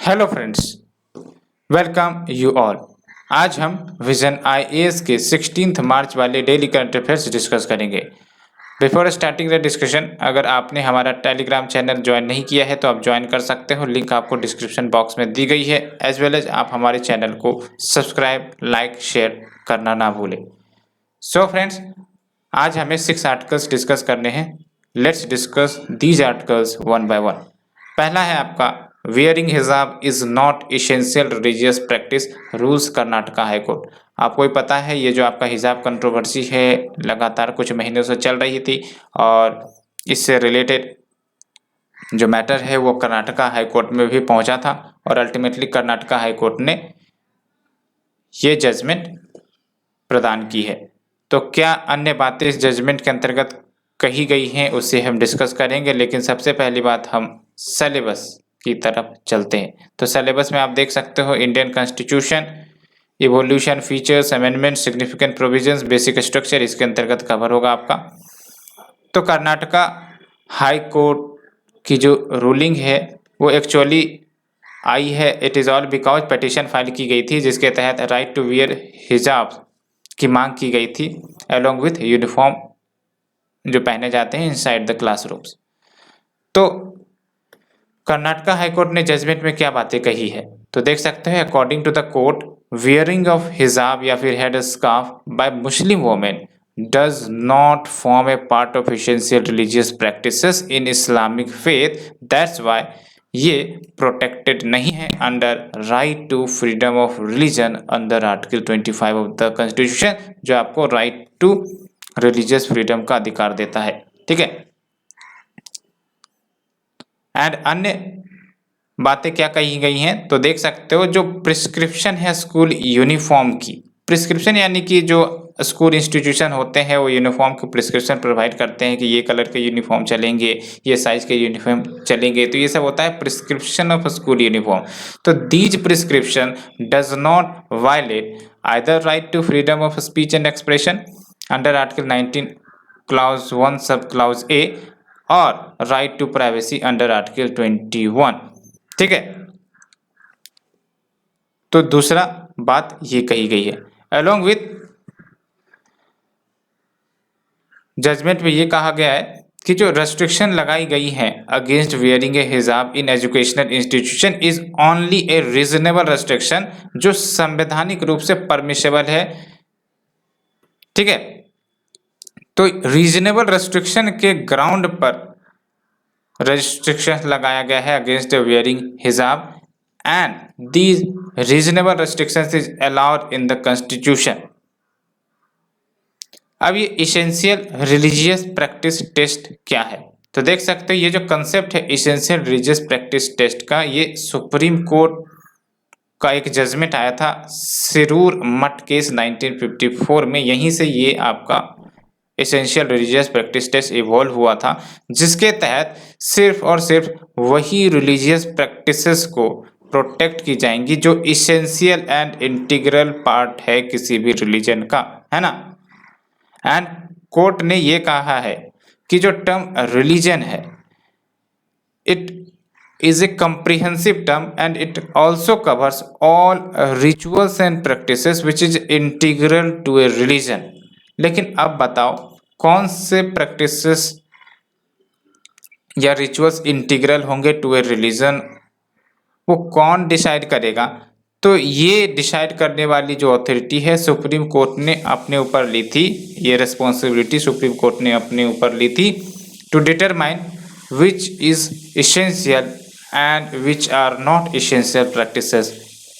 Hello friends, welcome you all. आज हम vision IAS के 16 मार्च वाले डेली करंट अफेयर्स डिस्कस करेंगे। बिफोर स्टार्टिंग द डिस्कशन, अगर आपने हमारा टेलीग्राम चैनल ज्वाइन नहीं किया है तो आप ज्वाइन कर सकते हो। लिंक आपको डिस्क्रिप्शन बॉक्स में दी गई है। एज वेल एज आप हमारे चैनल को सब्सक्राइब, लाइक, शेयर करना ना भूलें। सो फ्रेंड्स, आज हमें 6 आर्टिकल्स डिस्कस करने हैं। Let's discuss these articles one by one. पहला है आपका वियरिंग हिजाब is not essential religious practice, rules Karnataka high court. आपको ही पता है ये जो आपका हिजाब कंट्रोवर्सी है लगातार कुछ महीनों से चल रही थी और इससे रिलेटेड जो मैटर है वो कर्नाटका हाईकोर्ट में भी पहुंचा था और अल्टीमेटली कर्नाटका हाईकोर्ट ने ये जजमेंट प्रदान की है। तो क्या अन्य बातें इस जजमेंट के अंतर्गत कही गई हैं उससे हम डिस्कस करेंगे, लेकिन सबसे पहली बात हम सिलेबस की तरफ चलते हैं। तो सिलेबस में आप देख सकते हो Indian constitution, evolution, features, amendment, significant provisions, basic structure इसके अंतर्गत कवर होगा आपका। तो कर्नाटका हाई कोर्ट की जो रूलिंग है वो एक्चुअली आई है, it is all because petition file की गई थी जिसके तहत राइट टू वियर हिजाब की मांग की गई थी अलोंग विथ यूनिफॉर्म जो पहने जाते हैं इनसाइड द क्लासरूम्स। तो कर्नाटका हाईकोर्ट ने जजमेंट में क्या बातें कही है तो देख सकते हैं। According to the court, wearing of हिजाब या फिर head scarf by Muslim women does not form a part of essential religious practices in Islamic faith, that's why ये प्रोटेक्टेड नहीं है under right to freedom of religion under article 25 of the constitution, जो आपको right to religious freedom का अधिकार देता है। ठीक है, एंड अन्य बातें क्या कही गई हैं तो देख सकते हो। जो प्रिस्क्रिप्शन है स्कूल यूनिफॉर्म की, प्रिस्क्रिप्शन यानी कि जो स्कूल इंस्टीट्यूशन होते हैं वो यूनिफॉर्म की प्रिस्क्रिप्शन प्रोवाइड करते हैं कि ये कलर के यूनिफॉर्म चलेंगे, ये साइज के यूनिफॉर्म चलेंगे, तो ये सब होता है प्रिस्क्रिप्शन ऑफ स्कूल यूनिफॉर्म। तो these prescription does not violate either right to freedom of speech and expression under article 19 clause 1 sub clause A और right to privacy under article 21। ठीक है, तो दूसरा बात ये कही गई है। अलोंग विथ जजमेंट में ये कहा गया है कि जो रेस्ट्रिक्शन लगाई गई है अगेंस्ट वियरिंग ए हिजाब in educational institution is only A reasonable restriction, जो संवैधानिक रूप से परमिशेबल है। ठीक है, तो रीजनेबल रेस्ट्रिक्शन के ग्राउंड पर रेस्ट्रिक्शन लगाया गया है अगेंस्ट वियरिंग हिजाब and these reasonable restrictions is allowed in the constitution. अब ये इसेंशियल रिलीजियस प्रैक्टिस टेस्ट क्या है तो देख सकते हो। ये जो कंसेप्ट है इसेंशियल रिलीजियस प्रैक्टिस टेस्ट का, ये सुप्रीम कोर्ट का एक जजमेंट आया था सिरूर मठ केस 1954 में। यहीं से ये आपका essential religious practice test evolve हुआ था, जिसके तहत सिर्फ और सिर्फ वही रिलीजियस प्रैक्टिसेस को प्रोटेक्ट की जाएंगी जो इसेंशियल एंड इंटीग्रल पार्ट है किसी भी रिलीजन का, है ना। एंड कोर्ट ने ये कहा है कि जो टर्म रिलीजन है it is a comprehensive term and it also covers all rituals and practices which is integral to a religion। लेकिन अब बताओ कौन से प्रैक्टिसेस या रिचुअल्स इंटीग्रल होंगे टू ए रिलीजन, वो कौन डिसाइड करेगा। तो ये डिसाइड करने वाली जो अथॉरिटी है सुप्रीम कोर्ट ने अपने ऊपर ली थी, ये रिस्पॉन्सिबिलिटी सुप्रीम कोर्ट ने अपने ऊपर ली थी to determine which is essential and which are not essential practices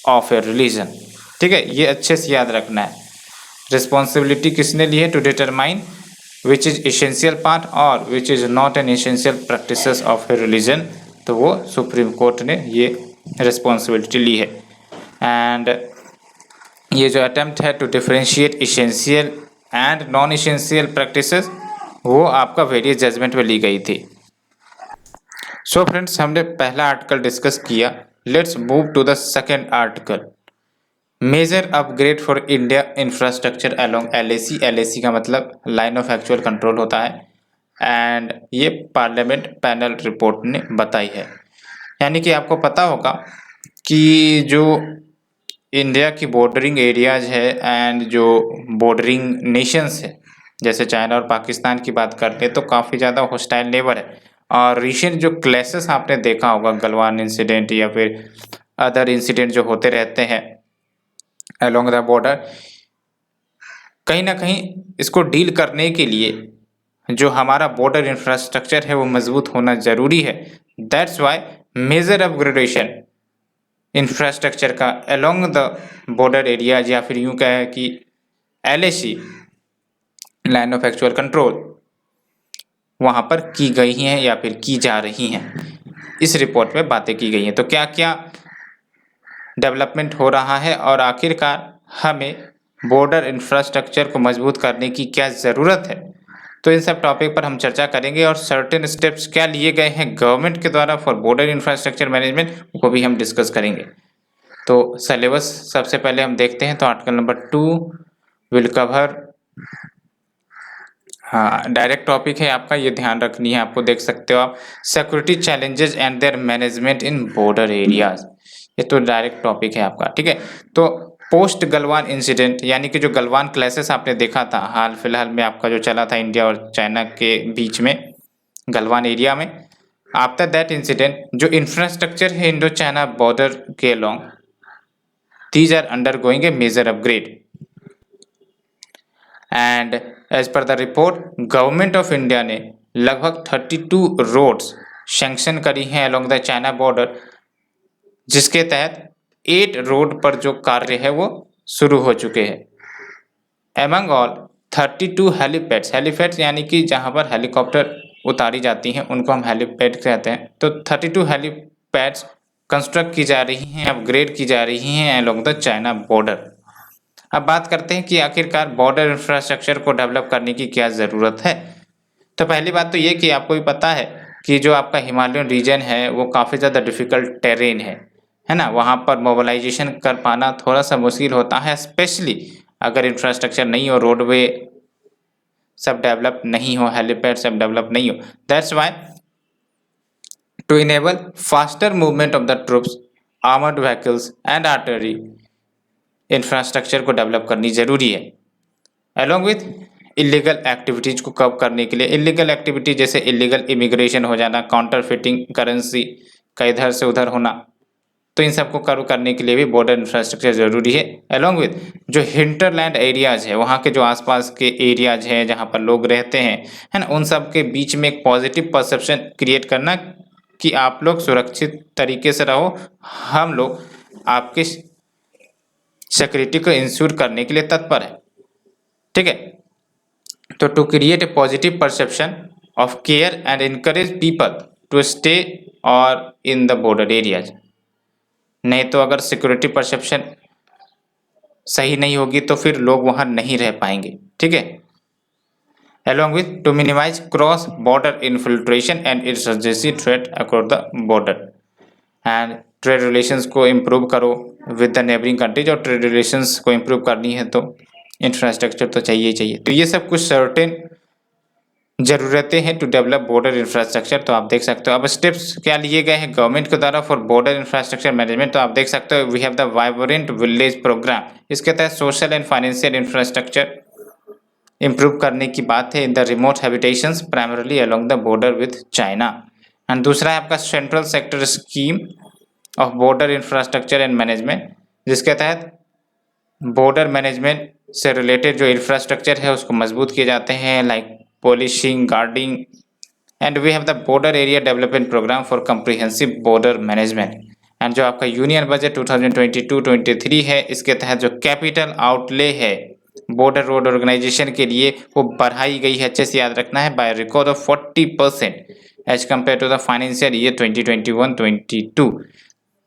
of a religion. ठीक है, ये अच्छे से याद रखना है। रिस्पॉन्सिबिलिटी किसने ली है to determine which is essential part और which is not an essential practices of a religion, तो वो सुप्रीम कोर्ट ने ये रिस्पॉन्सिबिलिटी ली है। एंड ये जो अटेम्प्ट है to differentiate essential and non essential practices वो आपका वेरियस जजमेंट में ली गई थी। सो फ्रेंड्स, हमने पहला आर्टिकल डिस्कस किया। Let's move to the second article, major upgrade for India infrastructure along LAC। LAC का मतलब लाइन ऑफ एक्चुअल कंट्रोल होता है एंड ये पार्लियामेंट पैनल रिपोर्ट ने बताई है। यानी कि आपको पता होगा कि जो इंडिया की बॉर्डरिंग एरियाज है एंड जो बॉर्डरिंग नेशंस है, जैसे चाइना और पाकिस्तान की बात करते हैं तो काफ़ी ज़्यादा हॉस्टाइल नेबर है। और रिसेंट जो क्लैशेस आपने देखा होगा, गलवान इंसिडेंट या फिर अदर इंसिडेंट जो होते रहते हैं अलोंग द बॉर्डर, कहीं ना कहीं इसको डील करने के लिए जो हमारा बॉर्डर इंफ्रास्ट्रक्चर है वो मजबूत होना ज़रूरी है। That's why major upgradation infrastructure का अलोंग द बॉर्डर एरिया, या फिर यूं कहें कि LAC line of actual control, वहां पर की गई हैं या फिर की जा रही हैं। इस रिपोर्ट में बातें की गई हैं। तो क्या क्या डेवलपमेंट हो रहा है और आखिरकार हमें बॉर्डर इंफ्रास्ट्रक्चर को मजबूत करने की क्या ज़रूरत है, तो इन सब टॉपिक पर हम चर्चा करेंगे और सर्टेन स्टेप्स क्या लिए गए हैं गवर्नमेंट के द्वारा फॉर बॉर्डर इंफ्रास्ट्रक्चर मैनेजमेंट को भी हम डिस्कस करेंगे। तो सिलेबस सबसे पहले हम देखते हैं। तो आर्टिकल नंबर 2 विल कवर, हाँ डायरेक्ट टॉपिक है आपका, ये ध्यान रखनी है आपको, देख सकते हो आप, security challenges and there management in border areas. ये तो डायरेक्ट टॉपिक है आपका, ठीक है। तो पोस्ट गलवान इंसिडेंट, यानी कि जो गलवान क्लैशेस आपने देखा था हाल फिलहाल में आपका जो चला था इंडिया और चाइना के बीच में गलवान एरिया में, आफ्टर दैट इंसिडेंट जो इंफ्रास्ट्रक्चर है इंडो चाइना बॉर्डर के along, these are undergoing a major upgrade and as per the report government of India ने लगभग 32 रोड्स सैंक्शन करी हैं अलोंग द चाइना बॉर्डर, जिसके तहत 8 रोड पर जो कार्य है वो शुरू हो चुके हैं। एमंग ऑल 32 हेलीपैड्स, हेलीपैड्स यानी कि जहां पर हेलीकॉप्टर उतारी जाती हैं उनको हम हेलीपैड कहते हैं। तो 32 हेलीपैड्स कंस्ट्रक्ट की जा रही हैं, अपग्रेड की जा रही हैं अलोंग द चाइना बॉर्डर। अब बात करते हैं कि आखिरकार बॉर्डर इंफ्रास्ट्रक्चर को डेवलप करने की क्या ज़रूरत है। तो पहली बात तो ये कि आपको भी पता है कि जो आपका हिमालयन रीजन है वो काफ़ी ज़्यादा डिफ़िकल्ट टेरेन है ना, वहाँ पर मोबिलाइजेशन कर पाना थोड़ा सा मुश्किल होता है, स्पेशली अगर इंफ्रास्ट्रक्चर नहीं हो, रोडवे सब डेवलप नहीं हो, हेलीपैड सब डेवलप नहीं हो। That's why to enable faster movement of the troops, armoured vehicles and artillery, infrastructure को डेवलप करनी ज़रूरी है। अलॉन्ग विथ इलीगल एक्टिविटीज़ को कब करने के लिए, इलीगल एक्टिविटी जैसे इलीगल इमिग्रेशन हो जाना, काउंटर फिटिंग करेंसी का इधर से उधर होना, तो इन सबको कर्व करने के लिए भी बॉर्डर इंफ्रास्ट्रक्चर ज़रूरी है। अलॉन्ग विथ जो हिंटरलैंड एरियाज़ है, वहाँ के जो आसपास के एरियाज़ हैं जहाँ पर लोग रहते हैं, है ना, उन सब के बीच में एक पॉजिटिव परसेप्शन क्रिएट करना कि आप लोग सुरक्षित तरीके से रहो, हम लोग आपके सिक्योरिटी को इंश्योर करने के लिए तत्पर है, ठीक है। तो to create a positive perception of care and encourage people to stay और इन द बॉर्डर एरियाज, नहीं तो अगर सिक्योरिटी परसेप्शन सही नहीं होगी तो फिर लोग वहां नहीं रह पाएंगे, ठीक है। along with to minimize cross border infiltration and insurgency threat across the border and trade relations को इम्प्रूव करो विद द नेबरिंग कंट्रीज, और ट्रेड रिलेशंस को इम्प्रूव करनी है तो इंफ्रास्ट्रक्चर तो चाहिए ही चाहिए। तो ये सब कुछ सर्टेन ज़रूरतें हैं टू डेवलप बॉर्डर इंफ्रास्ट्रक्चर। तो आप देख सकते हो अब स्टेप्स क्या लिए गए हैं गवर्नमेंट के द्वारा फॉर बॉर्डर इंफ्रास्ट्रक्चर मैनेजमेंट। तो आप देख सकते हो we have the vibrant village programme, इसके तहत social and financial infrastructure improve करने की बात है in the remote habitations primarily along the border with China. And दूसरा है आपका central sector scheme of border infrastructure and management, जिसके तहत बॉर्डर मैनेजमेंट से रिलेटेड जो इंफ्रास्ट्रक्चर है उसको मजबूत किए जाते हैं, like policing, guarding, and we have the border area development programme for comprehensive border management. And जो आपका यूनियन बजट 2022-23 है, इसके तहत जो कैपिटल आउटले है बॉर्डर रोड ऑर्गेनाइजेशन के लिए वो बढ़ाई गई है, अच्छे से याद रखना है, by record of 40% as compare to the financial year 2021-22।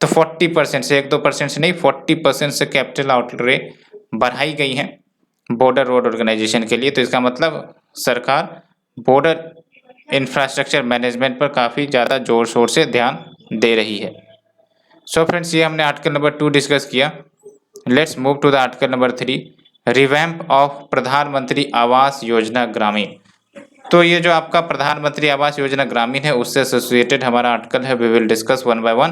तो 40% से 1-2% से नहीं, 40% से कैपिटल आउटले बढ़ाई गई है बॉर्डर रोड ऑर्गेनाइजेशन के लिए। तो इसका मतलब सरकार बॉर्डर इंफ्रास्ट्रक्चर मैनेजमेंट पर काफ़ी ज़्यादा जोर शोर से ध्यान दे रही है। सो फ्रेंड्स, ये हमने आर्टिकल नंबर 2 डिस्कस किया। Let's move to the article number 3, revamp of Pradhan Mantri Awas Yojana ग्रामीण। तो ये जो आपका प्रधानमंत्री आवास योजना ग्रामीण है उससे एसोसिएटेड हमारा आर्टिकल है, we will discuss one by one.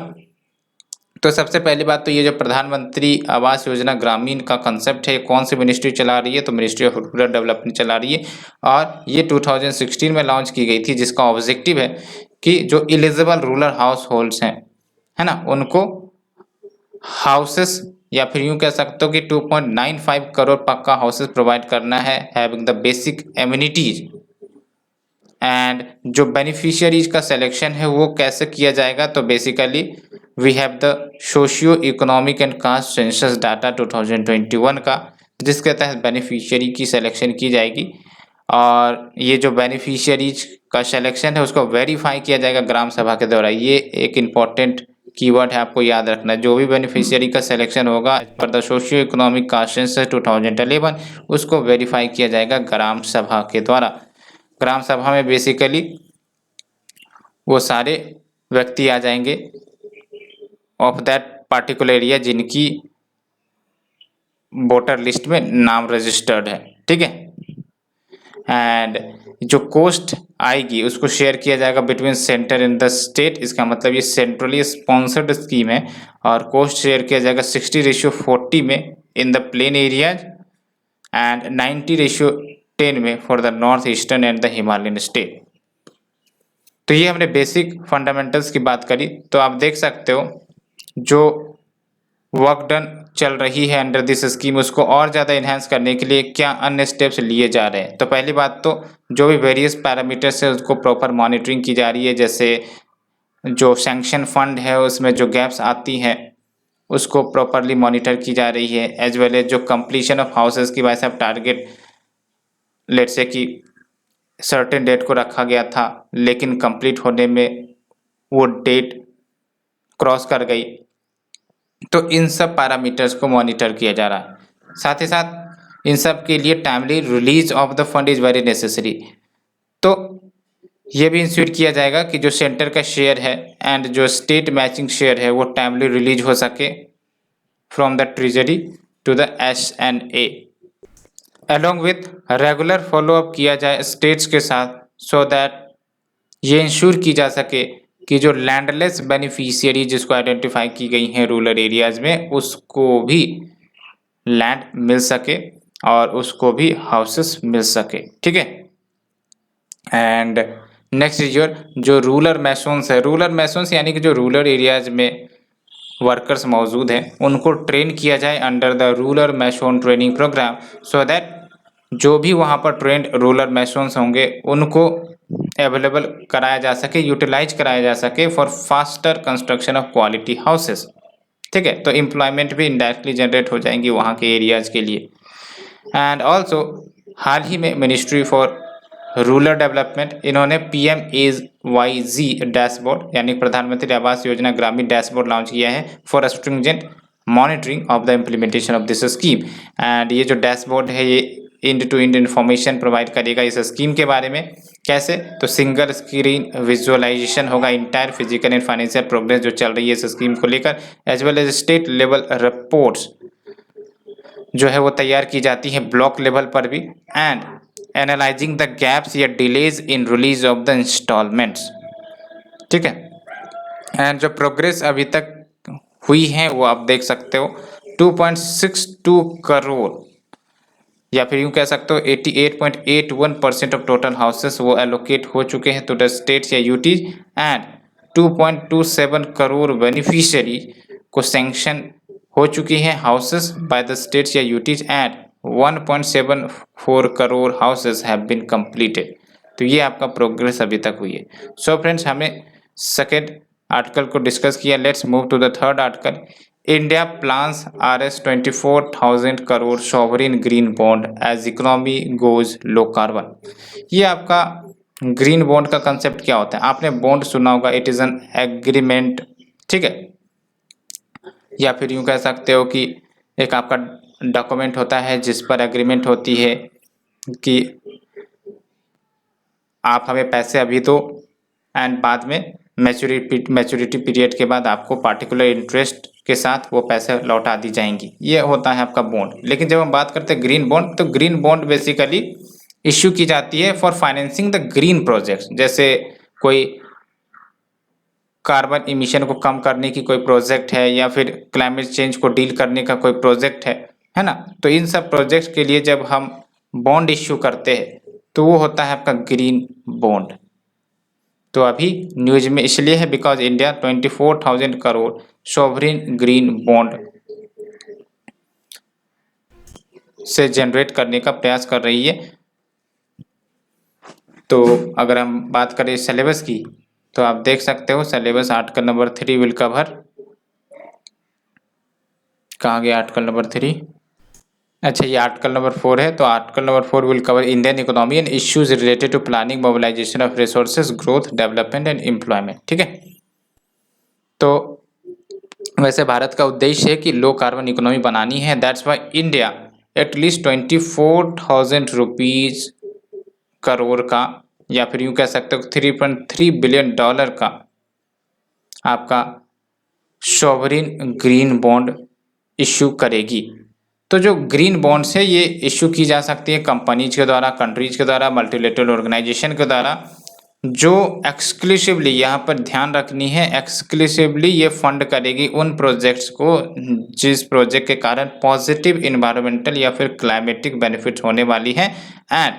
तो सबसे पहली बात तो ये जो प्रधानमंत्री आवास योजना ग्रामीण का कंसेप्ट है, कौन सी मिनिस्ट्री चला रही है? तो मिनिस्ट्री ऑफ रूरल डेवलपमेंट चला रही है और ये 2016 में लॉन्च की गई थी, जिसका ऑब्जेक्टिव है कि जो एलिजिबल रूरल हाउस होल्ड्स हैं, है ना, उनको हाउसेस या फिर यूं कह सकते हो कि 2.95 करोड़ पक्का हाउसेस प्रोवाइड करना है, having the basic amenities. And जो बेनिफिशियरीज का सिलेक्शन है वो कैसे किया जाएगा? तो basically we have the socio economic and caste census data 2021 का, जिसके तहत बेनिफिशियरी की सिलेक्शन की जाएगी और ये जो बेनिफिशियरीज का सिलेक्शन है उसको वेरीफाई किया जाएगा ग्राम सभा के द्वारा। ये एक इम्पॉर्टेंट कीवर्ड है, आपको याद रखना है। जो भी बेनिफिशियरी का सिलेक्शन होगा पर the socio economic caste census 2011 उसको वेरीफाई किया जाएगा ग्राम सभा के द्वारा। ग्राम सभा में बेसिकली वो सारे व्यक्ति आ जाएंगे ऑफ दैट पार्टिकुलर एरिया जिनकी वोटर लिस्ट में नाम रजिस्टर्ड है, ठीक है। एंड जो कोस्ट आएगी उसको शेयर किया जाएगा between centre and the state. इसका मतलब ये सेंट्रली स्पॉन्सर्ड स्कीम है और कोस्ट शेयर किया जाएगा 60:40 में in the plain areas and 90:10 में for the north eastern and the Himalayan state. तो ये हमने बेसिक फंडामेंटल्स की बात करी। तो आप देख सकते हो जो वर्क डन चल रही है अंडर दिस स्कीम उसको और ज़्यादा इन्हांस करने के लिए क्या अन्य स्टेप्स लिए जा रहे हैं। तो पहली बात तो जो भी वेरियस पैरामीटर्स है उसको प्रॉपर मॉनिटरिंग की जा रही है, जैसे जो सैंक्शन फंड है उसमें जो गैप्स आती हैं उसको प्रॉपरली मॉनिटर की जा रही है, एज वेल एज जो कंप्लीशन ऑफ हाउसेस की वजह से अब टारगेट लेट से कि सर्टेन डेट को रखा गया था लेकिन कंप्लीट होने में वो डेट क्रॉस कर गई, तो इन सब पैरामीटर्स को मॉनिटर किया जा रहा है। साथ ही साथ इन सब के लिए timely release of the fund is very necessary. तो ये भी इंश्योर किया जाएगा कि जो सेंटर का शेयर है एंड जो स्टेट मैचिंग शेयर है वो टाइमली रिलीज हो सके from the treasury to the SNA, along with regular follow up किया जाए स्टेट्स के साथ, सो दैट ये इंश्योर की जा सके कि जो लैंडलेस बेनिफिशियरी जिसको आइडेंटिफाई की गई हैं रूरल एरियाज में उसको भी लैंड मिल सके और उसको भी हाउसेस मिल सके, ठीक है। एंड नेक्स्ट इज योर जो रूरल मैसोन्स है, रूरल मैसोन्स यानी कि जो रूरल एरियाज में वर्कर्स मौजूद हैं उनको ट्रेन किया जाए under the rural mason training programme, so that जो भी वहाँ पर ट्रेंड रूरल मैसोन्स होंगे उनको अवेलेबल कराया जा सके, यूटिलाइज कराया जा सके for faster construction of quality houses, ठीक है। तो एम्प्लॉयमेंट भी इनडायरेक्टली जनरेट हो जाएंगी वहाँ के एरियाज के लिए। एंड ऑल्सो हाल ही में मिनिस्ट्री फॉर रूरल डेवलपमेंट इन्होंने PMAYZ डैशबोर्ड यानी प्रधानमंत्री आवास योजना ग्रामीण डैशबोर्ड लॉन्च किया है for stringent monitoring of the implementation of this scheme. And ये जो डैशबोर्ड है ये end to end information provide करेगा इस स्कीम के बारे में। कैसे? तो सिंगल स्क्रीन विजुअलाइजेशन होगा entire physical and financial progress जो चल रही है इस स्कीम को लेकर, as well as state level reports जो है वो तैयार की जाती है ब्लॉक लेवल पर भी, एंड एनालाइजिंग द गैप्स या delays in release of the instalments, ठीक है। एंड जो प्रोग्रेस अभी तक हुई है वो आप देख सकते हो 2.62 करोड़ या फिर यूं कह सकते हो 88.81% ऑफ टोटल हाउसेस वो एलोकेट हो चुके हैं टू द स्टेट्स या यूटीज, एंड 2.27 करोड़ बेनिफिशियरी को सैंक्शन हो चुकी हैं हाउसेस बाय द स्टेट्स या UTs, and 1.74 crore houses have been completed. तो ये आपका प्रोग्रेस अभी तक हुई है। सो फ्रेंड्स, हमें सेकेंड आर्टिकल को डिस्कस किया। Let's move to the third article. India plans Rs 24,000 crore sovereign green bond as economy goes low carbon. ये आपका ग्रीन बॉन्ड का कंसेप्ट क्या होता है? आपने बॉन्ड सुना होगा, इट इज एन एग्रीमेंट, ठीक है, या फिर यूं कह सकते हो कि एक आपका डॉक्यूमेंट होता है जिस पर एग्रीमेंट होती है कि आप हमें पैसे अभी दो एंड बाद में मैच्योरिटी पीरियड के बाद आपको पार्टिकुलर इंटरेस्ट के साथ वो पैसे लौटा दी जाएंगी। ये होता है आपका बॉन्ड। लेकिन जब हम बात करते हैं ग्रीन बॉन्ड, तो ग्रीन बॉन्ड बेसिकली इश्यू की जाती है for financing the green projects. जैसे कोई कार्बन इमिशन को कम करने की कोई प्रोजेक्ट है या फिर क्लाइमेट चेंज को डील करने का कोई प्रोजेक्ट है ना। तो इन सब प्रोजेक्ट के लिए जब हम बॉन्ड इश्यू करते हैं तो वो होता है आपका ग्रीन बॉन्ड। तो अभी न्यूज में इसलिए है because India 24,000 crore sovereign green bond से जनरेट करने का प्रयास कर रही है। तो अगर हम बात करें सिलेबस की तो आप देख सकते हो syllabus article number 3 will cover, कहाँ गया आर्टिकल नंबर 3, अच्छा ये आर्टिकल नंबर 4 है। तो article number 4 will cover Indian economy and issues related to planning mobilisation of resources growth development and employment. ठीक है, तो वैसे भारत का उद्देश्य है कि लो कार्बन इकोनॉमी बनानी है। That's why India at least 24,000 rupees crore का या फिर यूं कह सकते हो 3.3 बिलियन डॉलर का आपका सॉवरिन ग्रीन बॉन्ड इश्यू करेगी। तो जो ग्रीन बॉन्ड्स है ये इश्यू की जा सकती है कंपनीज के द्वारा, कंट्रीज के द्वारा, मल्टीलेटरल ऑर्गेनाइजेशन के द्वारा, जो एक्सक्लूसिवली यहाँ पर ध्यान रखनी है, एक्सक्लूसिवली ये फंड करेगी उन प्रोजेक्ट्स को जिस प्रोजेक्ट के कारण पॉजिटिव इन्वायरमेंटल या फिर क्लाइमेटिक बेनिफिट्स होने वाली है and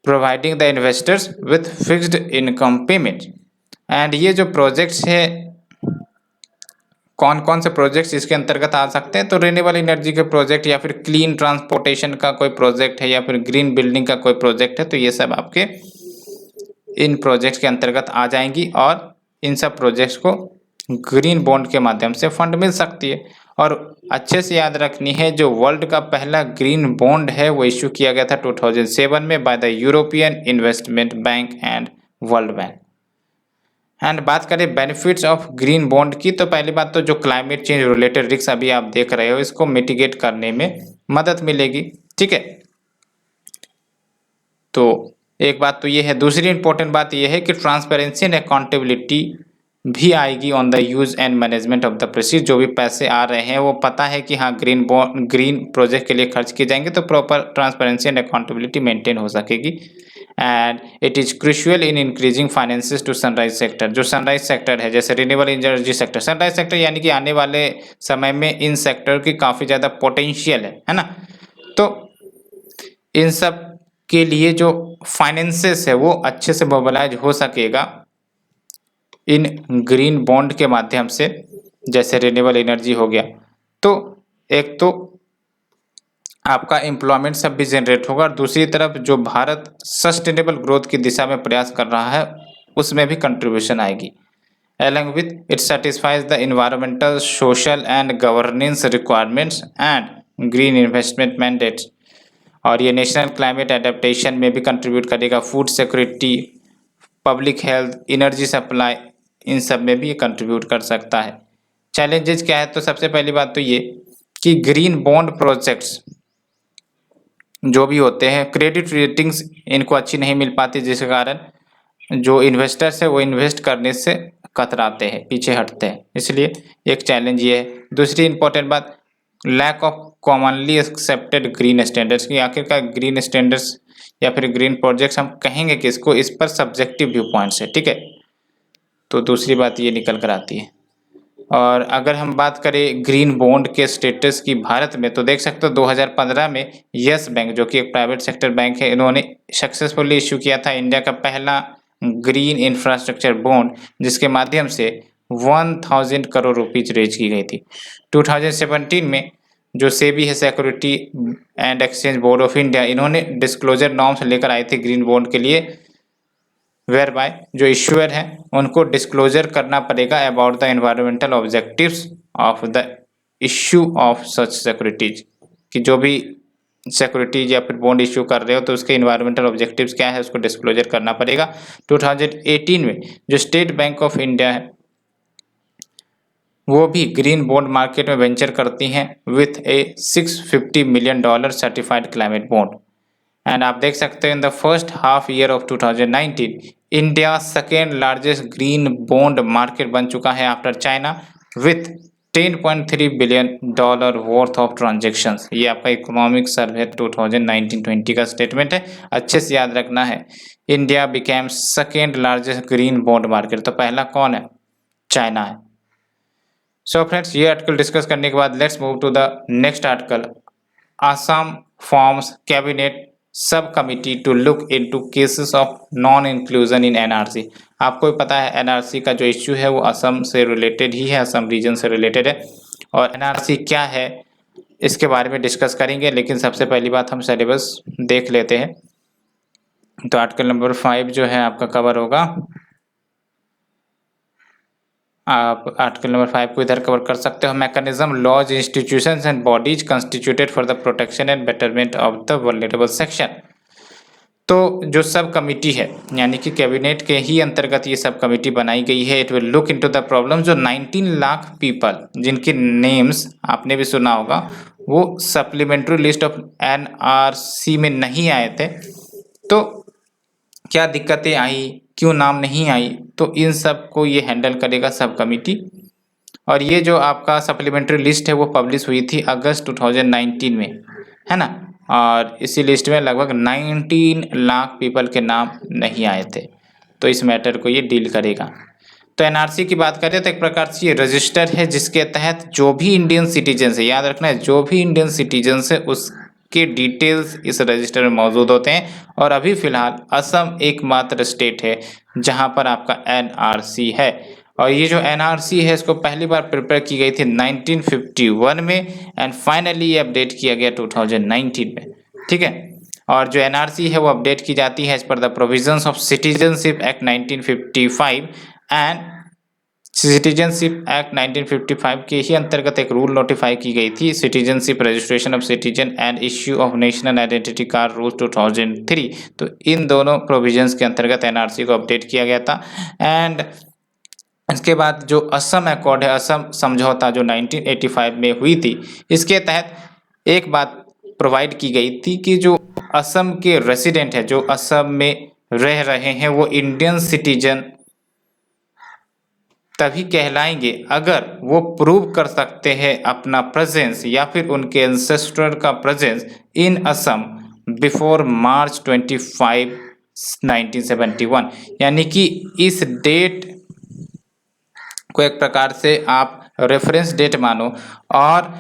providing the investors with fixed income payment. And ये जो प्रोजेक्ट्स है कौन कौन से प्रोजेक्ट्स इसके अंतर्गत आ सकते हैं, तो रिन्यूएबल एनर्जी के प्रोजेक्ट या फिर क्लीन ट्रांसपोर्टेशन का कोई प्रोजेक्ट है या फिर ग्रीन बिल्डिंग का कोई प्रोजेक्ट है, तो ये सब आपके इन प्रोजेक्ट्स के अंतर्गत आ जाएंगी और इन सब प्रोजेक्ट्स को ग्रीन बॉन्ड के माध्यम से फंड मिल सकती है। और अच्छे से याद रखनी है जो वर्ल्ड का पहला ग्रीन बॉन्ड है वो इश्यू किया गया था 2007 में by the European investment bank and world bank. And बात करें बेनिफिट्स ऑफ ग्रीन बॉन्ड की, तो पहली बात तो जो क्लाइमेट चेंज रिलेटेड रिस्क अभी आप देख रहे हो इसको मिटिगेट करने में मदद मिलेगी। ठीक है, तो एक बात तो ये है। दूसरी इंपॉर्टेंट बात ये है कि ट्रांसपेरेंसी एंड अकाउंटेबिलिटी भी आएगी on the use and management of the proceed. जो भी पैसे आ रहे हैं वो पता है कि हाँ ग्रीन प्रोजेक्ट के लिए खर्च किए जाएंगे, तो proper transparency and accountability maintain हो सकेगी। And it is crucial in increasing finances to sunrise sector. जो सनराइज सेक्टर है जैसे renewable energy sector, sunrise sector यानी कि आने वाले समय में इन सेक्टर की काफ़ी ज़्यादा पोटेंशियल है ना। तो इन सब के लिए जो फाइनेंसेस है वो अच्छे से मोबिलाइज हो सकेगा इन ग्रीन बॉन्ड के माध्यम से, जैसे रिन्यूएबल एनर्जी हो गया। तो एक तो आपका एम्प्लॉयमेंट सब भी जनरेट होगा और दूसरी तरफ जो भारत सस्टेनेबल ग्रोथ की दिशा में प्रयास कर रहा है उसमें भी कंट्रीब्यूशन आएगी। Along with it satisfies the environmental, social and governance requirements and green investment mandates। और ये नेशनल क्लाइमेट एडेप्टेशन में भी कंट्रीब्यूट करेगा, food security, public health, energy supply, इन सब में भी ये कंट्रीब्यूट कर सकता है। चैलेंजेस क्या है, तो सबसे पहली बात तो ये कि ग्रीन बॉन्ड प्रोजेक्ट्स जो भी होते हैं क्रेडिट रेटिंग्स इनको अच्छी नहीं मिल पाती, जिसके कारण जो इन्वेस्टर्स है वो इन्वेस्ट करने से कतराते हैं, पीछे हटते हैं, इसलिए एक चैलेंज ये है। दूसरी इंपॉर्टेंट बात lack of commonly accepted green standards की, आखिरकार ग्रीन स्टैंडर्ड्स या फिर ग्रीन प्रोजेक्ट्स हम कहेंगे किसको, इस पर सब्जेक्टिव व्यू पॉइंट्स है। ठीक है, तो दूसरी बात ये निकल कर आती है। और अगर हम बात करें ग्रीन बॉन्ड के स्टेटस की भारत में, तो देख सकते हो 2015 में यस बैंक जो कि एक प्राइवेट सेक्टर बैंक है, इन्होंने सक्सेसफुली इश्यू किया था इंडिया का पहला ग्रीन इंफ्रास्ट्रक्चर बॉन्ड, जिसके माध्यम से 1000 करोड़ रुपीज रेज की गई थी। 2017 में जो सेबी है security and exchange board of India, इन्होंने डिस्क्लोजर नॉर्म्स लेकर आए थे ग्रीन बॉन्ड के लिए, वेयर बाय जो इश्यूअर है उनको डिस्क्लोजर करना पड़ेगा about the environmental objectives of the issue of such securities, कि जो भी सिक्योरिटीज या फिर बॉन्ड इश्यू कर रहे हो तो उसके इन्वायरमेंटल ऑब्जेक्टिव्स क्या है उसको डिस्क्लोजर करना पड़ेगा। 2018 में जो स्टेट बैंक ऑफ इंडिया है वो भी ग्रीन बॉन्ड मार्केट में वेंचर करती हैं with A $650 million certified climate bond. And आप देख सकते हैं in the first half year of 2019 India second largest green bond market बन चुका है after China with $10.3 billion worth of transactions. ये आपका इकोनॉमिक सर्वे 2019-20 का स्टेटमेंट है, अच्छे से याद रखना है। India became second largest green bond market, तो पहला कौन है, चाइना है। सो फ्रेंड्स, ये आर्टिकल डिस्कस करने के बाद let's move to the next article. Assam forms cabinet sub committee to look into cases of non inclusion in NRC. आपको पता है एनआरसी का जो इश्यू है वो असम से रिलेटेड ही है, असम रीजन से रिलेटेड है। और एनआरसी क्या है इसके बारे में डिस्कस करेंगे, लेकिन सबसे पहली बात हम सिलेबस देख लेते हैं। तो आर्टिकल नंबर 5 जो है आपका कवर होगा। आप आर्टिकल नंबर 5 को इधर कवर कर सकते हो। Mechanism, laws, institutions and bodies constituted for the protection and betterment of the vulnerable section. तो जो सब कमिटी है यानी कि कैबिनेट के ही अंतर्गत ये सब कमिटी बनाई गई है। It will look into the problem. जो 19 लाख पीपल जिनके नेम्स आपने भी सुना होगा वो सप्लीमेंट्री लिस्ट ऑफ एनआरसी में नहीं आए थे, तो क्या दिक्कतें आई, क्यों नाम नहीं आई, तो इन सब को ये हैंडल करेगा सब कमिटी। और ये जो आपका सप्लीमेंट्री लिस्ट है वो पब्लिश हुई थी अगस्त 2019 में, है ना। और इसी लिस्ट में लगभग 19 लाख पीपल के नाम नहीं आए थे, तो इस मैटर को ये डील करेगा। तो एनआरसी की बात करें तो एक प्रकार से ये रजिस्टर है जिसके तहत जो भी इंडियन सिटीजन है, याद रखना है, जो भी इंडियन सिटीजन है उसके डिटेल्स इस रजिस्टर में मौजूद होते हैं। और अभी फिलहाल असम एकमात्र स्टेट है जहां पर आपका एनआरसी है। और ये जो एनआरसी है इसको पहली बार प्रिपेयर की गई थी 1951 में एंड फाइनली ये अपडेट किया गया 2019 में, ठीक है। और जो एनआरसी है वो अपडेट की जाती है as per the provisions of citizenship act 1955 and citizenship act 1955 के ही अंतर्गत एक रूल नोटिफाई की गई थी, citizenship registration of citizen and issue of national identity card rules 2003। तो इन दोनों प्रोविजंस के अंतर्गत एनआरसी को अपडेट किया गया था। एंड इसके बाद जो असम अकॉर्ड है, असम समझौता जो 1985 में हुई थी, इसके तहत एक बात प्रोवाइड की गई थी कि जो असम के रेसिडेंट है, जो असम में रह रहे हैं, वो इंडियन सिटीजन तभी कहलाएंगे अगर वो प्रूव कर सकते हैं अपना प्रेजेंस या फिर उनके एंसेस्टर का प्रेजेंस इन असम बिफोर मार्च 25, 1971। यानी कि इस डेट को एक प्रकार से आप रेफरेंस डेट मानो। और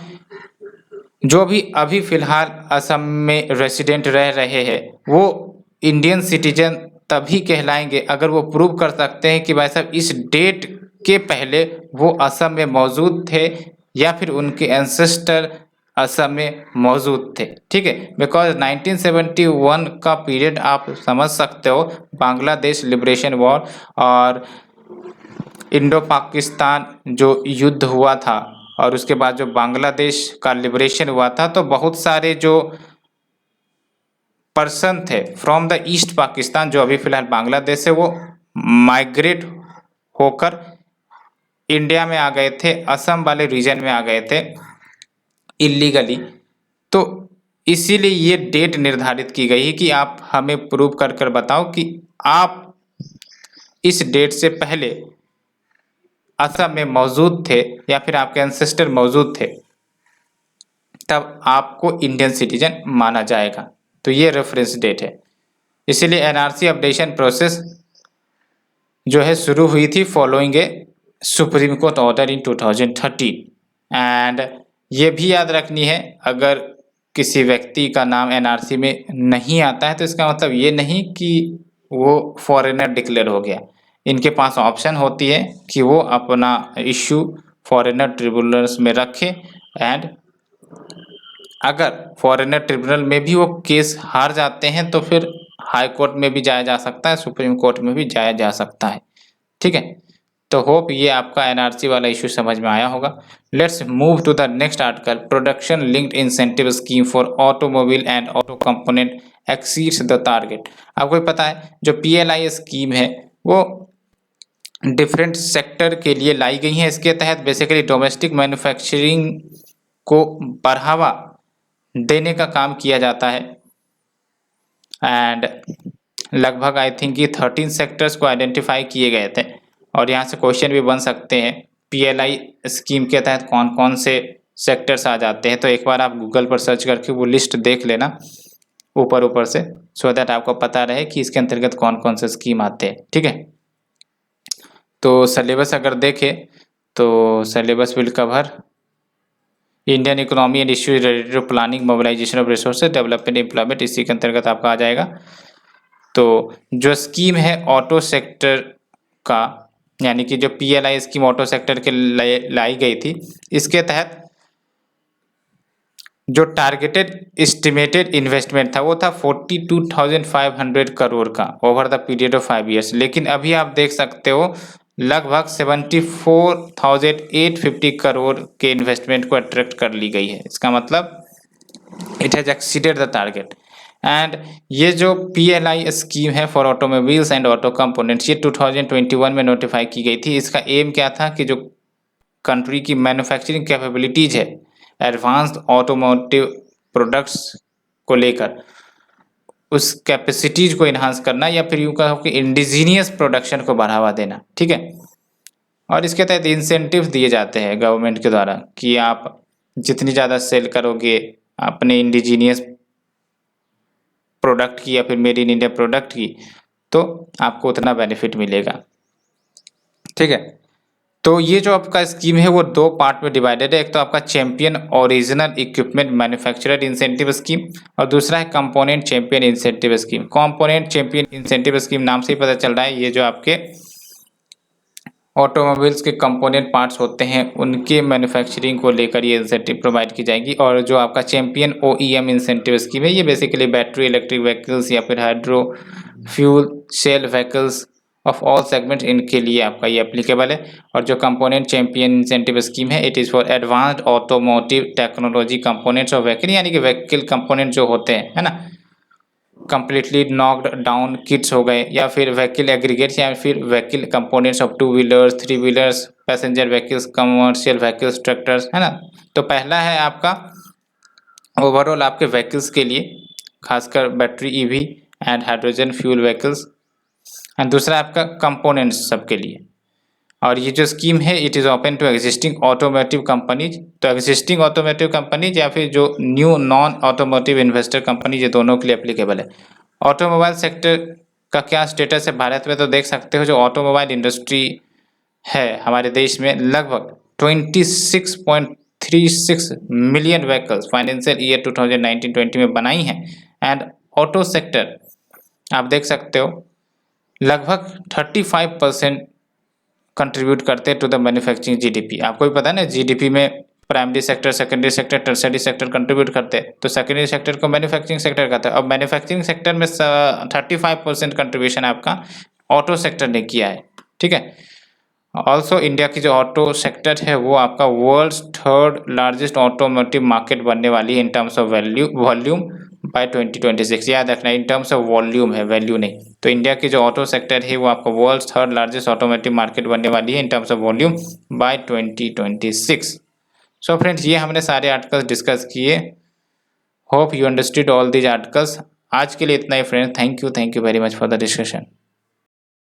जो भी अभी फिलहाल असम में रेसिडेंट रह रहे हैं वो इंडियन सिटीजन तभी कहलाएंगे अगर वो प्रूव कर सकते हैं कि भाई साहब इस डेट के पहले वो असम में मौजूद थे या फिर उनके एंसेस्टर असम में मौजूद थे, ठीक है। बिकॉज 1971 का पीरियड आप समझ सकते हो, बांग्लादेश लिबरेशन वॉर और इंडो पाकिस्तान जो युद्ध हुआ था और उसके बाद जो बांग्लादेश का लिबरेशन हुआ था, तो बहुत सारे जो पर्सन थे फ्रॉम द ईस्ट पाकिस्तान जो अभी फिलहाल बांग्लादेश से वो माइग्रेट होकर इंडिया में आ गए थे, असम वाले रीजन में आ गए थे इलीगली। तो इसीलिए ये डेट निर्धारित की गई है कि आप हमें प्रूव कर कर बताओ कि आप इस डेट से पहले असम में मौजूद थे या फिर आपके एंसेस्टर मौजूद थे, तब आपको इंडियन सिटीजन माना जाएगा। तो ये रेफरेंस डेट है। इसीलिए एनआरसी अपडेशन प्रोसेस जो है शुरू हुई थी following a supreme court order in 2013। And ये भी याद रखनी है, अगर किसी व्यक्ति का नाम एनआरसी में नहीं आता है तो इसका मतलब ये नहीं कि वो फॉरेनर डिक्लेयर हो गया। इनके पास ऑप्शन होती है कि वो अपना इश्यू फॉरेनर ट्रिब्यूनल्स में रखे एंड अगर फॉरेनर ट्रिब्यूनल में भी वो केस हार जाते हैं तो फिर हाई कोर्ट में भी जाया जा सकता है, सुप्रीम कोर्ट में भी जाया जा सकता है, ठीक है। तो होप ये आपका एनआरसी वाला इशू समझ में आया होगा। Let's move to the next article. Production linked incentive scheme for automobile and auto component exceeds the target. आपको पता है जो पीएलआई स्कीम है वो डिफरेंट सेक्टर के लिए लाई गई है। इसके तहत बेसिकली डोमेस्टिक मैन्युफैक्चरिंग को बढ़ावा देने का काम किया जाता है। एंड लगभग आई थिंक ये 13 सेक्टर्स को आइडेंटिफाई किए गए थे और यहाँ से क्वेश्चन भी बन सकते हैं पीएलआई स्कीम के तहत कौन कौन से सेक्टर्स आ जाते हैं। तो एक बार आप गूगल पर सर्च करके वो लिस्ट देख लेना ऊपर से, सो दैट आपको पता रहे कि इसके अंतर्गत कौन कौन से स्कीम आते हैं, ठीक है। तो सिलेबस अगर देखें तो syllabus will cover Indian economy and issues related to planning, mobilisation of resources, development, employment, इसी के अंतर्गत आपका आ जाएगा। तो जो स्कीम है ऑटो सेक्टर का, यानी कि जो PLI स्कीम ऑटो सेक्टर के लाई गई थी, इसके तहत जो टारगेटेड एस्टिमेटेड इन्वेस्टमेंट था वो था 42,500 करोड़ का over the period of 5 years. लेकिन अभी आप देख सकते हो लगभग 74,850 करोड़ के इन्वेस्टमेंट को अट्रैक्ट कर ली गई है। इसका मतलब it has exceeded the target. And ये जो PLI स्कीम है for automobiles and auto components, ये 2021 में नोटिफाई की गई थी। इसका एम क्या था कि जो कंट्री की मैन्युफैक्चरिंग कैपेबिलिटीज है एडवांस्ड ऑटोमोटिव प्रोडक्ट्स को लेकर, उस कैपेसिटीज को इन्हांस करना, या फिर यूँ कहो कि इंडिजीनियस प्रोडक्शन को बढ़ावा देना। ठीक है, और इसके तहत इंसेंटिव दिए जाते हैं गवर्नमेंट के द्वारा कि आप जितनी ज़्यादा सेल करोगे अपने इंडिजीनियस प्रोडक्ट की या फिर मेड इन इंडिया प्रोडक्ट की, तो आपको उतना बेनिफिट मिलेगा। ठीक है, तो ये जो आपका स्कीम है वो 2 पार्ट में डिवाइडेड है। एक तो आपका champion original equipment manufacturer incentive scheme, और दूसरा है component champion incentive scheme. Component champion incentive scheme नाम से ही पता चल रहा है, ये जो आपके ऑटोमोबाइल्स के कंपोनेंट पार्ट्स होते हैं उनके मैन्युफैक्चरिंग को लेकर ये इंसेंटिव प्रोवाइड की जाएगी। और जो आपका चैंपियन OEM इंसेंटिव स्कीम है, ये बेसिकली बैटरी इलेक्ट्रिक व्हीकल्स या फिर hydro fuel cell vehicles of all segment, इनके लिए आपका ये एप्लीकेबल है। और जो कंपोनेंट चैंपियन इंसेंटिव स्कीम है, it is for advanced automotive technology components of vehicle, यानी कि व्हीकल कंपोनेंट जो होते हैं, है ना, कंप्लीटली नॉक्ड डाउन किट्स हो गए, या फिर व्हीकल एग्रीगेट्स, या फिर vehicle components of 2 wheelers, 3 wheelers, passenger vehicles, commercial vehicles, tractors, है ना। तो पहला है आपका ओवरऑल आपके व्हीकल्स के लिए, खासकर battery EV and hydrogen fuel vehicles, and दूसरा आपका कंपोनेंट्स सबके लिए। और ये जो स्कीम है it is open to existing automotive companies, तो एग्जिस्टिंग ऑटोमोटिव कंपनीज या फिर जो new non automotive investor companies, ये दोनों के लिए एप्लीकेबल है। ऑटोमोबाइल सेक्टर का क्या स्टेटस है भारत में, तो देख सकते हो जो ऑटोमोबाइल इंडस्ट्री है हमारे देश में लगभग 26.36 मिलियन व्हीकल्स फाइनेंशियल ईयर 2019-20 में बनाई हैं। एंड ऑटो सेक्टर आप देख सकते हो लगभग 35% कंट्रीब्यूट करते हैं टू द मैन्युफैक्चरिंग GDP। आपको भी पता है ना, GDP में primary sector, secondary sector, tertiary sector contribute करते हैं, तो सेकेंडरी सेक्टर को मैन्युफैक्चरिंग सेक्टर कहता है। अब मैन्युफैक्चरिंग सेक्टर में 35% कंट्रीब्यूशन आपका ऑटो सेक्टर ने किया है। ठीक है, ऑल्सो इंडिया की जो ऑटो सेक्टर है वो आपका world's 3rd largest automotive market बनने वाली है in terms of volume by 2026। याद रखना, इन टर्म्स ऑफ वॉल्यूम है, वैल्यू नहीं। तो इंडिया की जो ऑटो सेक्टर है वो आपका world's 3rd largest automotive market बनने वाली है in terms of volume by 2026। So friends, ये हमने सारे आर्टिकल्स डिस्कस किए। Hope you understood all these articles. आज के लिए इतना ही friends, thank you very much for the discussion.